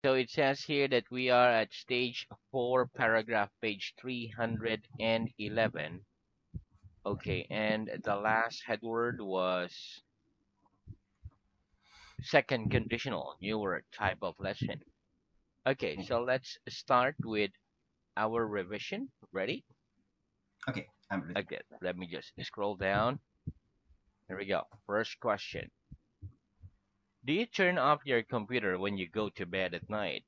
So it says here that we are at stage 4, paragraph page 311. Okay, and the last headword was second conditional, newer type of lesson. Okay, Okay. so let's start with our revision. Ready? Okay. I'm ready. Okay, let me just scroll down. Here we go. First question. Do you turn off your computer when you go to bed at night?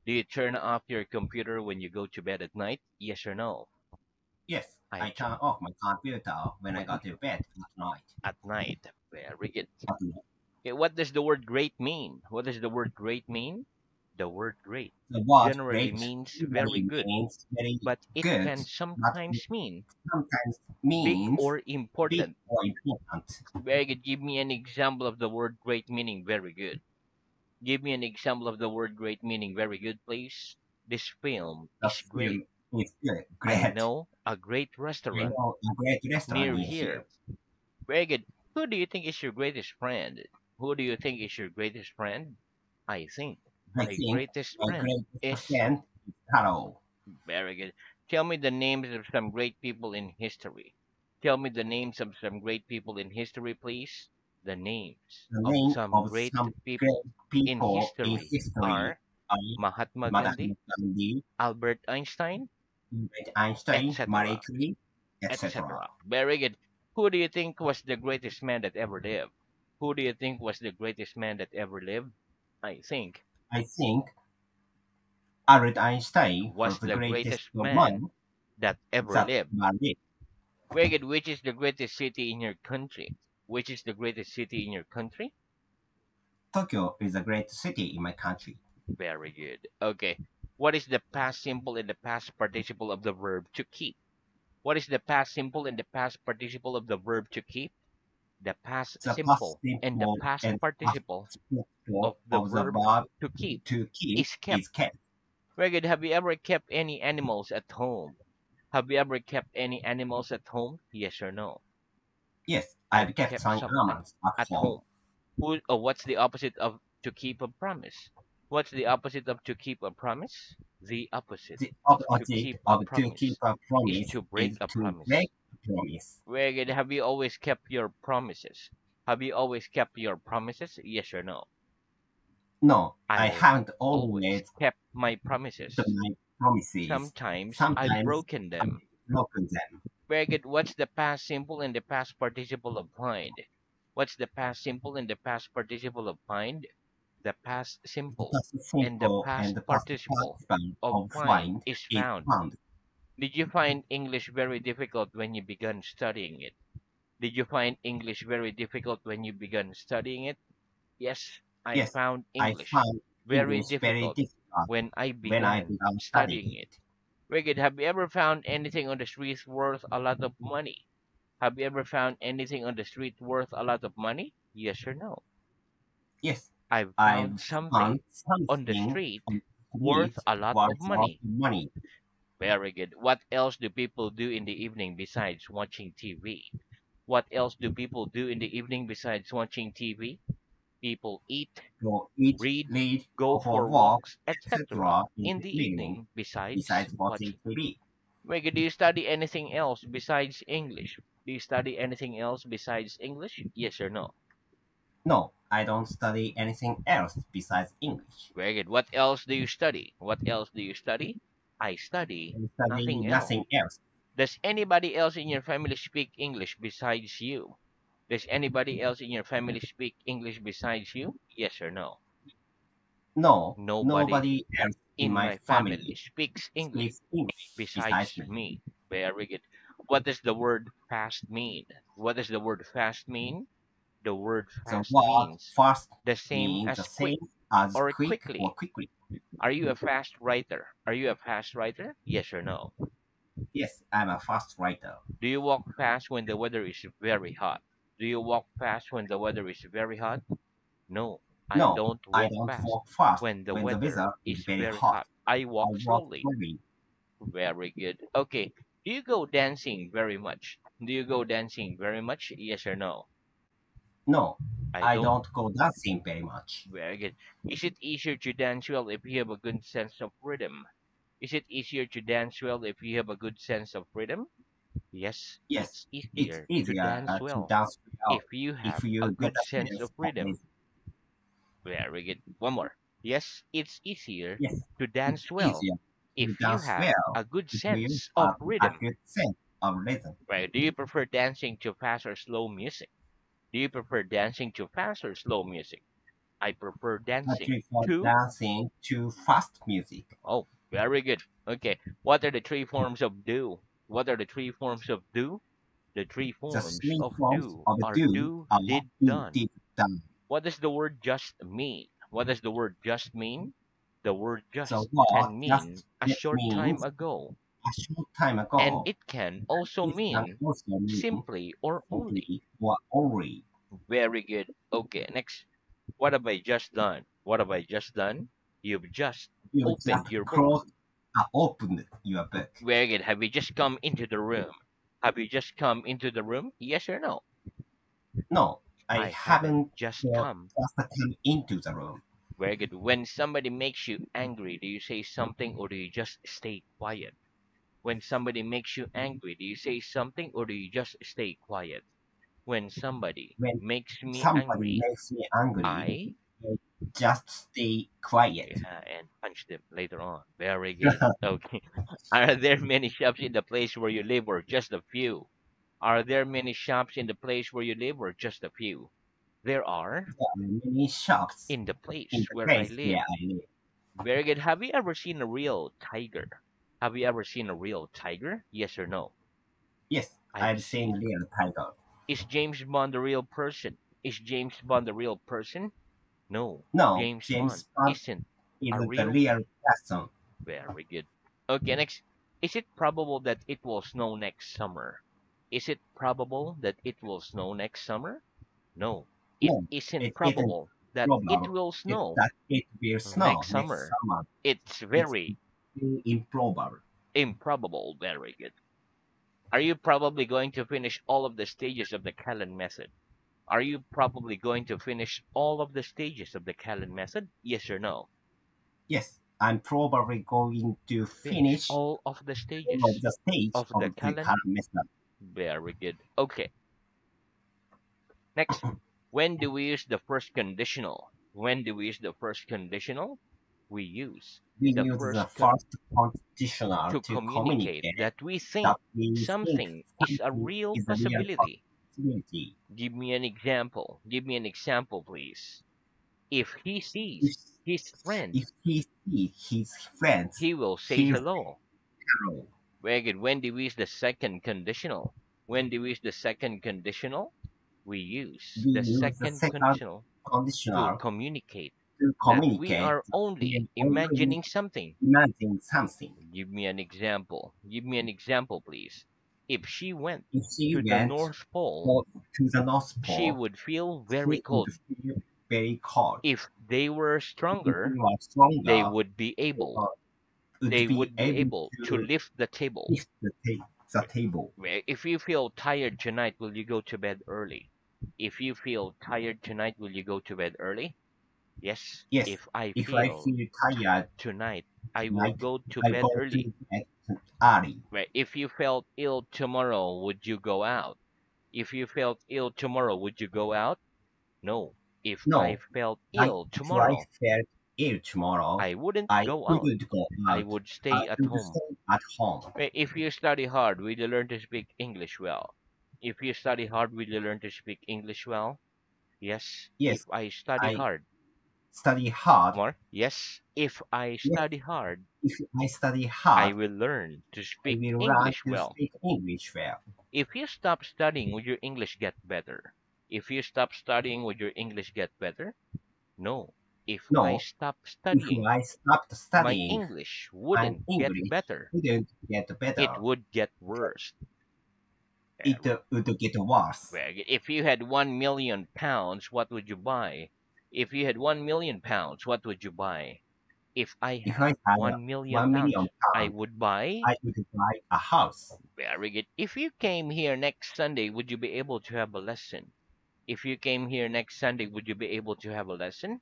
Do you turn off your computer when you go to bed at night? Yes or no? Yes, I I t- turn off my computer when I when go to bed at night. at night. Very good. At night. Okay, what does the word great mean? What does the word great mean? The word great The word generally great means very usually good, means very but it good, can but it sometimes mean sometimes big means or big important. or important. Very good. Give me an example of the word great meaning very good. Give me an example of the word great meaning very good, please. This film The is film great. is good, I great. know a great I restaurant know a great restaurant near near here. here. Very good. Who do you think is your greatest friend? Who do you think is your greatest friend? I think I my think greatest my friend greatest is friend is Carol. very good. Tell me the names of some great people in history. Tell me the names of some great people in history, please. The names The of name some of great some great people in people in history history are are Mahatma Gandhi, Mahatma Gandhi, Albert Einstein, Albert Einstein, Marie etc., Curie, etc. etc. Very good. Who do you think was the greatest man that ever lived? Who do you think was the greatest man that ever lived? I think I think Albert Einstein was was the the greatest greatest man one that ever that lived. lived. Very good. Which is the greatest city in your country? Which is the greatest city in your country? Tokyo is a great city in my country. Very good. Okay. What is the past simple and the past participle of the verb to keep? What is the past simple and the past participle of the verb to keep? The past The past simple and the simple past and past participle of simple the of the verb verb to keep to keep is kept. is kept. Very good. Have you ever kept any animals at home? Have you ever kept any animals at home? Yes or no? Yes, I've I've kept kept some some animals at at home. home. What's the opposite of to keep a promise? What's the opposite of to keep a promise? The opposite The of to opposite keep a of to keep promise a is promise to break is a to break promise. a promise. Very good. Have you always kept your promises? Have you always kept your promises? Yes or no? No, I I've haven't always always kept my kept promises. my promises. Sometimes I've Sometimes broken I've them. broken them. Very good. What's the past simple and the past participle of find? What's the past simple and the past participle of find? The past The simple past and the simple and past the past participle participle of of find find is is found. found. Did you find English very difficult when you began studying it? Did you find English very difficult when you began studying it? Yes, I Yes, found I English found very English very difficult difficult when I when I began began studying studying it. it. Very good. Have you ever found anything on the streets worth a lot of money? Have you ever found anything on the street worth a lot of money? Yes or no? Yes, I've I found something found on the something street on the worth street a lot of worth of money. money. Very good. What else do people do in the evening besides watching TV? What else do people do in the evening besides watching TV? People eat, Go eat, read, read, go go for a for walk, walks, etc. etc. in in the the evening evening besides besides watching watching. TV. Very good. Do you study anything else besides English? Do you study anything else besides English? Yes or no? No, I don't study anything else besides English. Very good. What else do you study? What else do you study? I study I study nothing else. nothing else. Does anybody else in your family speak English besides you? Does anybody else in your family speak English besides you? Yes or no? No, Nobody nobody else in in my my family family speaks English speaks English besides besides me. me. Very good. What does the word fast mean? What does the word fast mean? The word The fast word means fast the same means the as quick same as or quick or quickly. quickly. Are you a fast writer? Are you a fast writer? Yes or no? Yes, I'm a fast writer. Do you walk fast when the weather is very hot? Do you walk fast when the weather is very hot? No, I No, don't I walk don't fast walk fast when the when the weather weather is is very very hot. hot. I I walk walk slowly. slowly. Very good. Okay. Do you go dancing very much? Do you go dancing very much? Yes or no? No, I I don't. don't go dancing very much. Very good. Is it easier to dance well if you have a good sense of rhythm? Is it easier to dance well if you have a good sense of rhythm? Yes, Yes, it's it's easier to easier dance to well dance if well you if have a you get good a sense sense of of rhythm. rhythm. Very good. One more. Yes, it's easier Yes, to it's dance well easier to if you dance have well a good if you sense of have a rhythm. good sense of rhythm. Right? Do you prefer dancing to fast or slow music? Do you prefer dancing to fast or slow music? I prefer I dancing prefer to. dancing to fast music. Oh, very good. Okay. What are the three forms of do? What are the three forms of do? The three The forms three of forms do of are do do, are did, do, done. did, done. What does the word just mean? What does the word just mean? The word The just word can mean just a short time means ago, a short time and ago. it can also It can mean also mean simply or only. simply or only. Very good. Okay, next. What have I just done? What have I just done? You've just You just opened your book. closed, opened your book. Very good. Have you just come into the room? Have you just come into the room? Yes or no? No, I I haven't haven't just come. just come into the room. Very good. When somebody makes you angry, do you say something or do you just stay quiet? When somebody makes you angry, do you say something or do you just stay quiet? When somebody When makes me somebody angry, makes me angry, I I just stay quiet. yeah, and punch them later on. Very good. Okay. Are there many shops in the place where you live or just a few? Are there many shops in the place where you live or just a few? There are There are many shops in the in place the where I place live. where I live. Very good. Have you ever seen a real tiger? Have you ever seen a real tiger? Yes or no? Yes, I've I've seen seen. real tiger. Is James Bond the real person? Is James Bond the real person? No. No, James Bond James Bond isn't a isn't the real. real person. Very good. Okay, next. Is it probable that it will snow next summer? Is it probable that it will snow next summer? No. It No, isn't it isn't probable that it probable will it, snow that it will snow next next summer. summer. It's It's very very improbable. improbable. Very good. Are you probably going to finish all of the stages of the Callan method? Are you probably going to finish all of the stages of the Callan method? Yes or no? Yes, I'm probably going to Finish finish all of the all of stages the stage of the of the Callan. current method. Very good. Okay. Next, when do we use the first conditional? When do we use the first conditional? We use We the use the first first conditional to to communicate communicate that we that think we think something is a something real is a real possibility. possibility. Give me an example. Give me an example, please. If he If, sees his friend, if he sees his friends, he will say he will hello. hello. Very good. When do we use the second conditional? When do we use the second conditional? We use We the use the second second conditional to conditional communicate to that we communicate are that we only are only imagining something. imagining something. Give me an example. Give me an example, please. If she went If she to the went North Pole, to the North she Pole, would feel very she would cold. feel very cold. If they were If she stronger, was they stronger, would be able. uh, would They be would be able able to to lift the table. lift the table. If you feel tired tonight, will you go to bed early? If you feel tired tonight, will you go to bed early? Yes. Yes, If I if I feel feel tired tonight, I will tonight, go to I bed go early. to bed early. Right. If you felt ill tomorrow, would you go out? If you felt ill tomorrow, would you go out? No. If I No, felt I ill if I tomorrow, felt ill tomorrow, I wouldn't I go out. wouldn't go I out. would I stay at would home. stay at home. Right. If you study hard, will you learn to speak English well? If you study hard, will you learn to speak English well? Yes. Yes, If I study I hard. study hard. More? Yes. If I Yes, study hard, if I study I hard, will learn to I speak will learn English to well. speak English well. If you stop studying, would your English get better? If you stop studying, would your English get better? No. If I No, stop if studying, I stopped my studying, English my wouldn't get English better. wouldn't get It better. would get worse. It would get worse. If you had 1 million pounds, what would you buy? If you had 1 million pounds, what would you buy? If I If had I had 1 million 1 million pounds, I pounds, would buy. I would buy a house. Very good. If you came here next Sunday, would you be able to have a lesson? If you came here next Sunday, would you be able to have a lesson?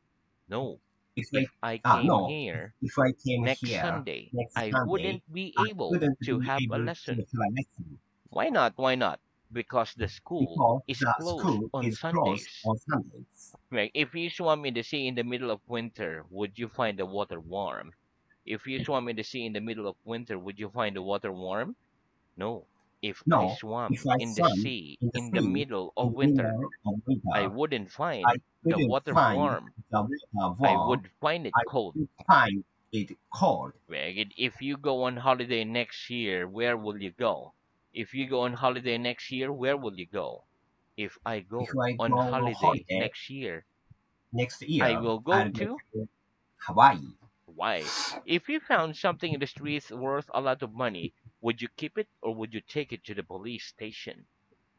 No. If I If I came no, here if I came next here Sunday, next I Sunday, wouldn't be I able wouldn't to be have a able to lesson. have a lesson Why not? Why not? Because the school because is the closed school on is closed Sundays. on Sundays. Right? If you swam in the sea in the middle of winter, would you find the water warm? If you swam in the sea in the middle of winter, would you find the water warm? No. If I No, if swam I in the swam sea in the in the sea middle in of the winter, middle of I winter, wouldn't I find the wouldn't water find warm. the water I warm. would find it I cold. would find it cold. Right? If you go on holiday next year, where will you go? If you go on holiday next year, where will you go? If I If go I on go on holiday holiday next year, next I year, will go I'll go to to Hawaii. why? If you found something in the streets worth a lot of money, would you keep it or would you take it to the police station?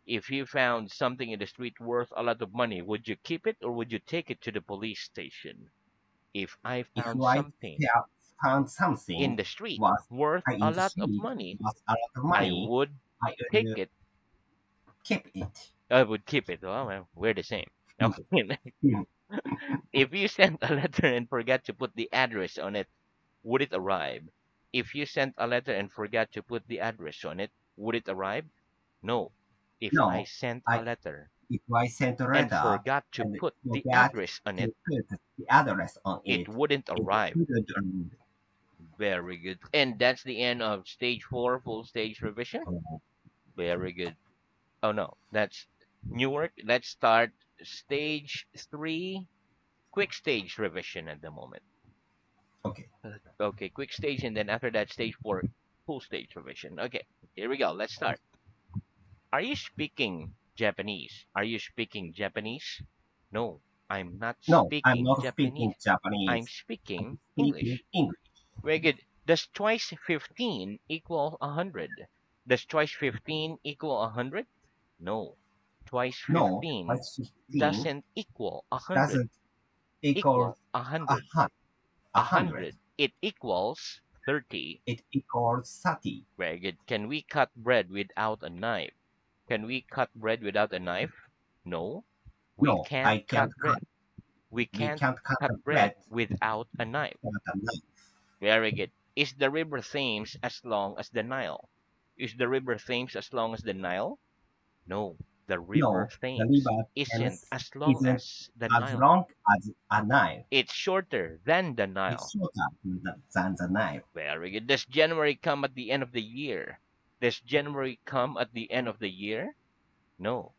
If you found something in the street worth a lot of money, would you keep it or would you take it to the police station? If I If found I something found in something the street was worth in a the lot of street money, was a lot of I money, would I take would it. keep it. I would keep it. Well, we're the same. Hmm, Okay. hmm. If you sent a letter and forgot to put the address on it, would it arrive? If you sent a letter and forgot to put the address on it, would it arrive? No. If I No, sent a I letter if I sent a and letter forgot to and put the forgot address on to it, put the address on it it, wouldn't it arrive. couldn't arrive. Very good. And that's the end of stage four, full stage revision. Very good. Oh no, that's Newark. Let's start stage three, quick stage revision at the moment. Okay. Okay, quick stage, and then after that, stage four, full stage revision. Okay, here we go. Let's start. Are you speaking Japanese? Are you speaking Japanese? No, I'm not No, I'm speaking not speaking Japanese. I'm Japanese. I'm speaking speaking English. English. Very good. Does twice 15 equal 100? Does twice 15 equal 100? No. Twice No, 15 plus 15 doesn't equal 100. doesn't equal Equal 100. a A hundred. 100. It equals 30. It equals 30. Very good. Can we cut bread without a knife? Can we cut bread without a knife? No, we No, can't I cut can't cut. bread. We We can't can't cut cut the bread bread without a knife. without a knife. Very good. Is the river Thames as long as the Nile? Is the river Thames as long as the Nile? No, the river No, the Thames river isn't Thames as long isn't as the as Nile. long as a Nile. It's shorter than the It's Nile. shorter than the Nile. Very good. Does January come at the end of the year? Does January come at the end of the year? No,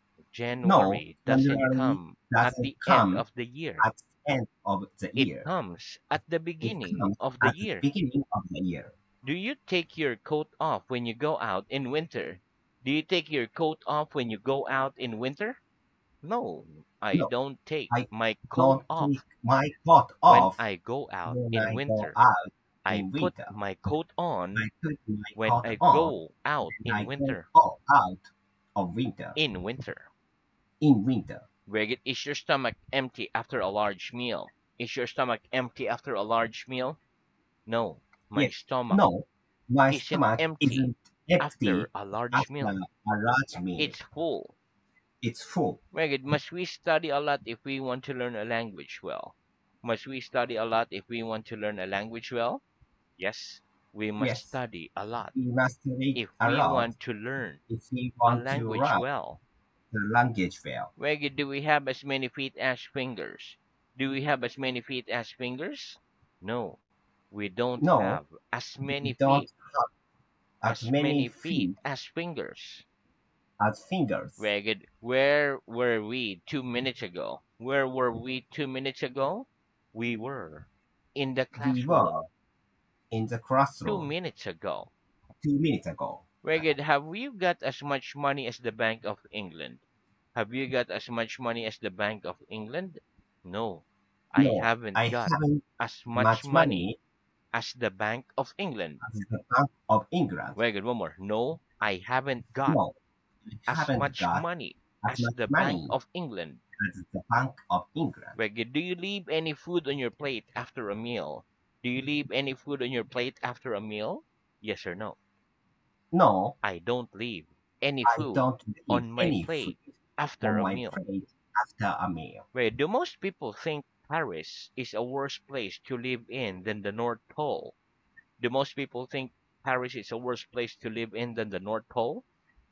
No, January doesn't January come at doesn't the end come of the year. at the end of the It year. comes at the It beginning comes of the at the year. beginning of the year. Do you take your coat off when you go out in winter? Do you take your coat off when you go out in winter? No, I No, don't take I my coat don't take off my coat when off I go out when in I go winter. out I in put winter. my coat on I put my when coat I on go out when in I go winter. out of winter. In winter. In winter. Very good. Is your stomach empty after a large meal? Is your stomach empty after a large meal? No, my Yes. stomach No, my isn't stomach empty isn't empty after a large after meal. a large meal. It's full. It's full. Very good. Must we study a lot if we want to learn a language well? Must we study a lot if we want to learn a language well? Yes, we must Yes, study a lot we must read if a we lot want to learn if we a want to language learn well. the language well. Very good. Do we have as many feet as fingers? Do we have as many feet as fingers? No, we don't No, have as we many don't feet have as many feet as fingers. as fingers. Very good. Where were we 2 minutes ago? Where were we 2 minutes ago? We were in the We classroom were in the two classroom minutes ago. 2 minutes ago. Very good. Have you got as much money as the Bank of England? Have you got as much money as the Bank of England? No, I No, haven't I got haven't as much much money money as the Bank of England. as the Bank of England. Very good. One more. No, I haven't got No, I as haven't much got money as as much the Bank money of England. as the Bank of England. Very good. Do you leave any food on your plate after a meal? Do you leave any food on your plate after a meal? Yes or no? No, I don't leave any I food don't eat on my any food plate after on a my meal. plate after a meal. Wait, do most people think Paris is a worse place to live in than the North Pole? Do most people think Paris is a worse place to live in than the North Pole?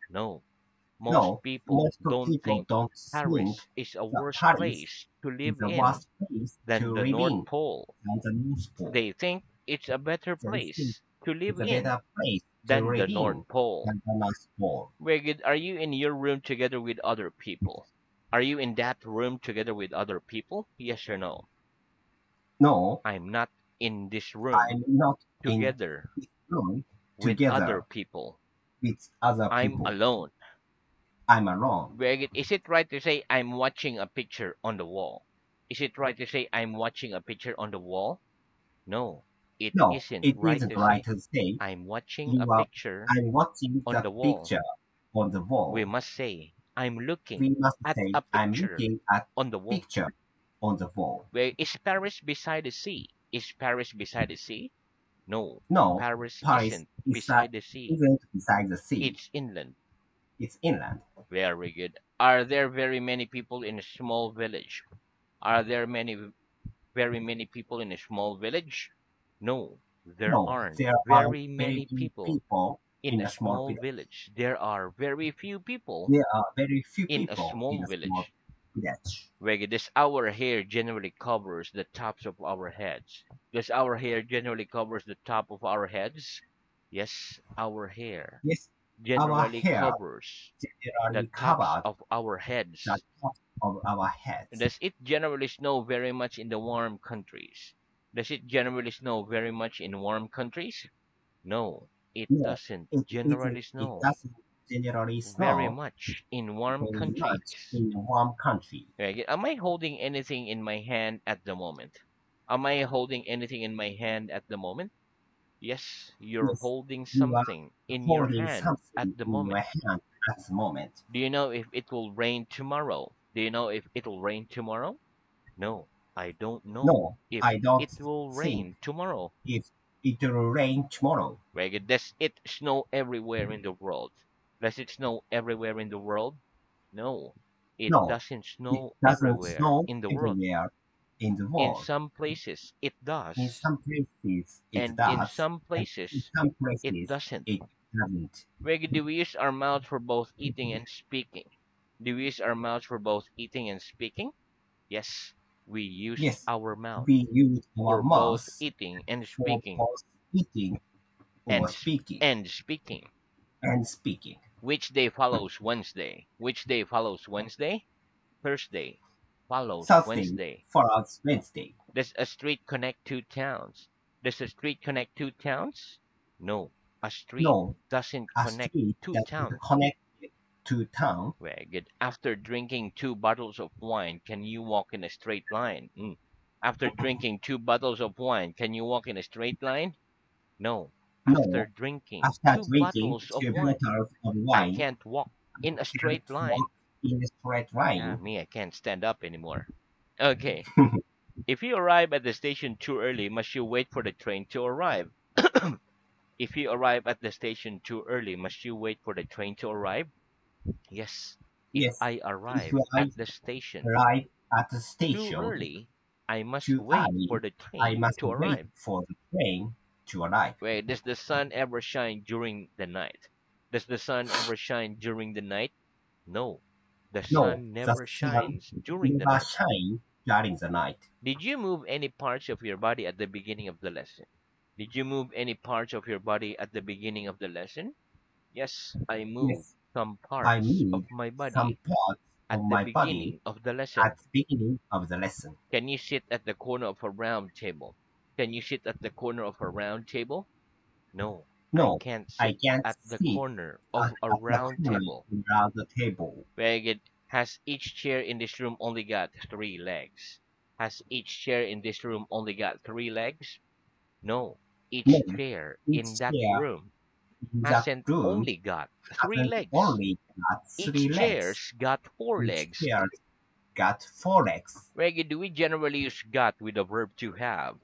No. Most No, people most of don't people think don't think Paris is a that worse Paris place to is live the in worst place to than the live North in Pole. than the North Pole. They think it's a better They think place to live it's a in better place to than the live North in Pole. than the North Pole. Wait, are you in your room together with other people? Are you in that room together with other people? Yes or no? No, I'm not in this room I'm not in together this room with other together people. with other I'm people. alone. I'm alone. Wait, is it right to say I'm watching a picture on the wall? Is it right to say I'm watching a picture on the wall? No, it No, isn't it right isn't to right say to say I'm watching a you are. picture I'm watching on the the wall. picture on the We wall. must say I'm looking We must at say a I'm picture looking at on the wall. picture on the wall. Where is Paris beside the sea? Is Paris beside the sea? No, No, Paris Paris isn't beside the sea. isn't beside the sea. It's inland. It's inland. Very good. Are there very many people in a small village? Are there very many people in a small village? No, there No, aren't there are very very many few people people in in a a small small village. village. There are very few people There are very few in a people in small a small village. village. Where does our hair generally covers the tops of our heads? Does our hair generally covers the top of our heads? Yes, our hair Yes, our generally hair covers the generally tops covered of our the heads. top of our heads. Does it generally snow very much in the warm countries? Does it generally snow very much in warm countries? No, it No, doesn't it isn't. generally It snow doesn't generally very snow much in warm very much countries. in a warm country. Right? Am I holding anything in my hand at the moment? Am I holding anything in my hand at the moment? Yes, you're Yes, holding you are something in your holding hand at something the in your moment. hand at the moment. Do you know if it will rain tomorrow? Do you know if it will rain tomorrow? No, I don't know No, if I don't it will think rain tomorrow. if it will rain tomorrow. Right? Does it snow everywhere in the world? Does it snow everywhere in the world? No, it No, doesn't it snow doesn't everywhere snow in the world. everywhere in the In world. some places, it In does, some places it and in does, some and in places, some it places doesn't. it doesn't. Where do we use our mouth for both eating and speaking? Do we use our mouths for both eating and speaking? Yes, we use Yes, our mouth we use our for both mouths eating and for speaking both eating or and speaking and speaking. and speaking. Which day follows Wednesday? Which day follows Wednesday? Thursday follows Thursday Wednesday. follows Wednesday. Does a street connect two towns? Does a street connect two towns? No, a street No, doesn't a connect street two that is towns. connected to town. Very good. After drinking two bottles of wine, can you walk in a straight line? After drinking two bottles of wine, can you walk in a straight line? No. After No, drinking after two drinking bottles of two wine, bottles of I wine, can't walk in a can't straight line. walk in a straight Yeah, line. me, I can't stand up anymore. Okay. If you arrive at the station too early, must you wait for the train to arrive? If you arrive at the station too early, must you wait for the train to arrive? Yes. If Yes, I if arrive I at the station arrive at the too station early, I must too wait for early, the I train must to wait arrive. for the train to arrive. Wait, does the sun ever shine during the night? Does the sun ever shine during the night? No, the No, sun the never sun shines during the never night. shines during the night. Did you move any parts of your body at the beginning of the lesson? Did you move any parts of your body at the beginning of the lesson? Yes, I moved Yes, some I parts of moved my some body parts of at the my body beginning of the at lesson. the beginning of the lesson. Can you sit at the corner of a round table? Can you sit at the corner of a round table? No, I No, can't I sit can't at the sit corner at of a the round corner table. around the table. Very good. Has each chair in this room only got three legs? Has each chair in this room only got three legs? No, No, each chair in each that chair room in that hasn't room only got three hasn't legs. only got Each three legs. chair's got four Each legs. chair got four legs. Very good. Do we generally use got with the verb to have?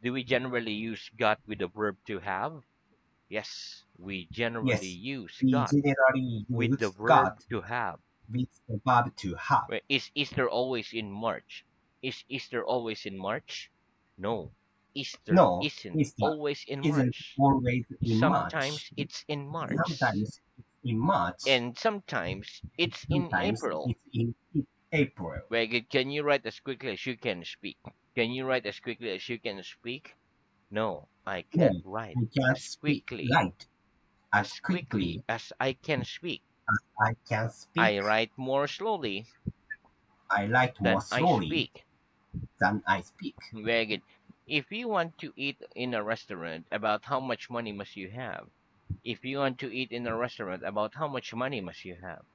Do we generally use got with the verb to have? Yes, we generally Yes, use we got generally with the use verb got to have. with the verb to have. Wait, is Easter always in March? Is Easter always in March? No. Easter No, isn't Easter always in isn't March. always in March. Sometimes it's in March. Sometimes it's in March. And sometimes it's in Sometimes April. it's in April. Very good. Can you write as quickly as you can speak? Can you write as quickly as you can speak? No, I No, can't write I can't as speak quickly right as as quickly quickly as I can speak. as I can I speak. write more slowly I write more than I slowly speak. than I speak. Very good. If you want to eat in a restaurant, about how much money must you have? If you want to eat in a restaurant, about how much money must you have?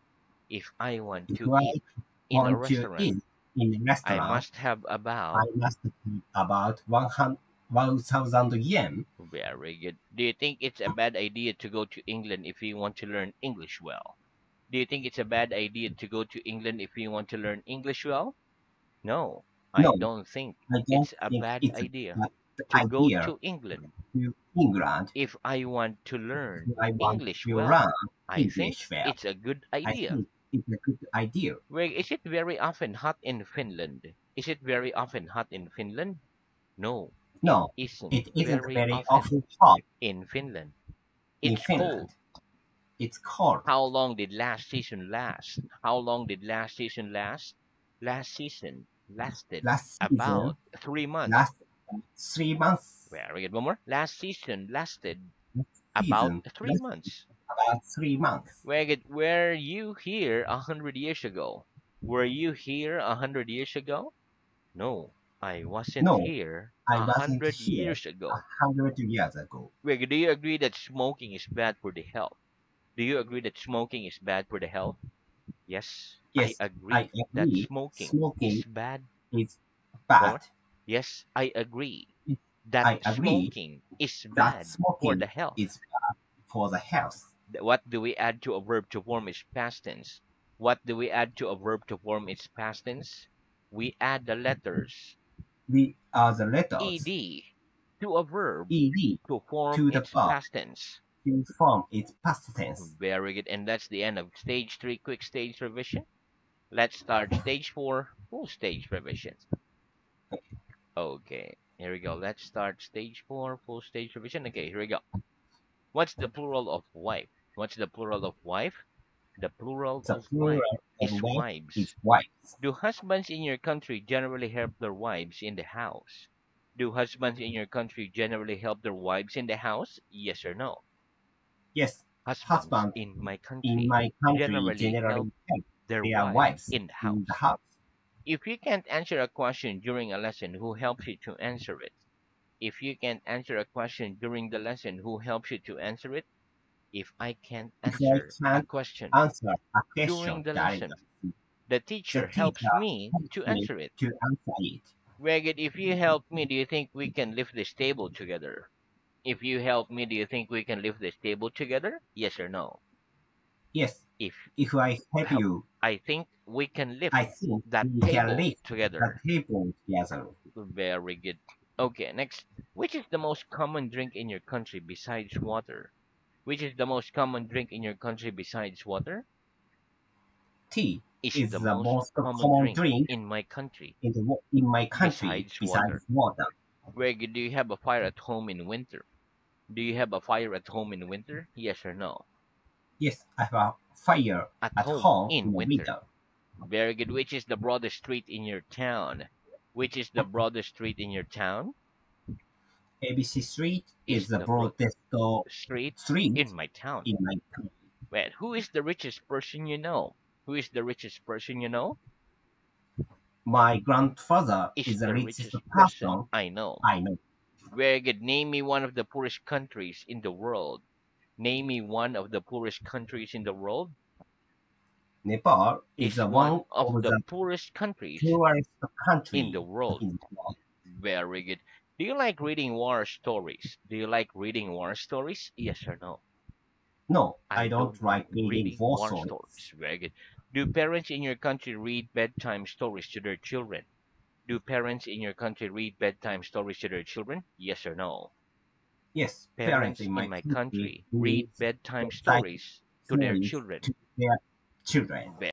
If I want If to I eat in a want to restaurant, eat in a I restaurant, must have I about. must pay about 1,000 yen. Very good. Do you think it's a bad idea to go to England if you want to learn English well? Do you think it's a bad idea to go to England if you want to learn English well? No, I No, don't think I don't it's a think bad it's a idea bad to go idea to England to England if I want to learn if I want English to well. learn I think English well. it's a good I idea. think it's a good idea. Where is it very often hot in Finland? Is it very often hot in Finland? No, it No, isn't it isn't very very often often hot in Finland. in It's cold. Finland. It's cold. How long did last season last? How long did last season last? Last season lasted Last season, about 3 months. last 3 months. Very good. One more. Last season lasted Last about season, three last months. about 3 months. Very good. Were you here 100 years ago? Were you here 100 years ago? No, I wasn't No, here I a wasn't hundred here years ago. 100 years ago. Very good. Do you agree that smoking is bad for the health? Do you agree that smoking is bad for the health? Yes, I Yes, I agree that agree. smoking is Smoking bad. is One bad. more. Yes, I agree Yes, that I agree smoking is that bad for smoking the health. is bad for the health. What do we add to a verb to form its past tense? What do we add to a verb to form its past tense? We add the letters We are the letters ed to a verb ed to form to the its verb past tense. to form its past tense. Very good. And that's the end of stage 3 quick stage revision. Let's start stage 4 full stage revision. Okay, here we go. Let's start stage 4 full stage revision. Okay, here we go. What's the plural of wife? What's the plural of wife? The plural The of plural wife of is wife wives. is wives. Do husbands in your country generally help their wives in the house? Do husbands in your country generally help their wives in the house? Yes or no? Yes, Husbands husbands in my in country my country generally help generally help their their wives wives in the in the house. house. If you can't answer a question during a lesson, who helps you to answer it? If you can't answer a question during the lesson, who helps you to answer it? If I can't If I answer a can't question answer a during question the during lesson, the the the teacher helps teacher me helps to me answer it. to answer it. Very if you help me, do you think we can lift this table together? If you help me, do you think we can lift this table together? Yes or no? Yes, If if I help help, you, I think we can lift I think that we can table lift the together. table together. Very good. Okay, next. Which is the most common drink in your country besides water? Which is the most common drink in your country besides water? Tea Is is the the most most common common drink drink in my country in my country besides water. besides water. Greg, do you have a fire at home in winter? Do you have a fire at home in winter? Yes or no? Yes, I have a fire At at home home in in the winter. winter. Very good. Which is the broadest street in your town? Which is the broadest street in your town? ABC Street Is is the the broadest street street in my town. in my country. Wait, who is the richest person you know? Who is the richest person you know? My grandfather Is is the the richest richest person person I know. I know. Very good. Name me one of the poorest countries in the world. Name me one of the poorest countries in the world. Nepal Is is one one of of the the poorest countries poorest in the country world. in the world. Very good. Do you like reading war stories? Do you like reading war stories? Yes or no? No, I I don't don't like like reading reading war war stories. stories. Very good. Do parents in your country read bedtime stories to their children? Do parents in your country read bedtime stories to their children? Yes or no? Yes, parents Parents in my in my country country read read bedtime bedtime stories to their stories children. to their children.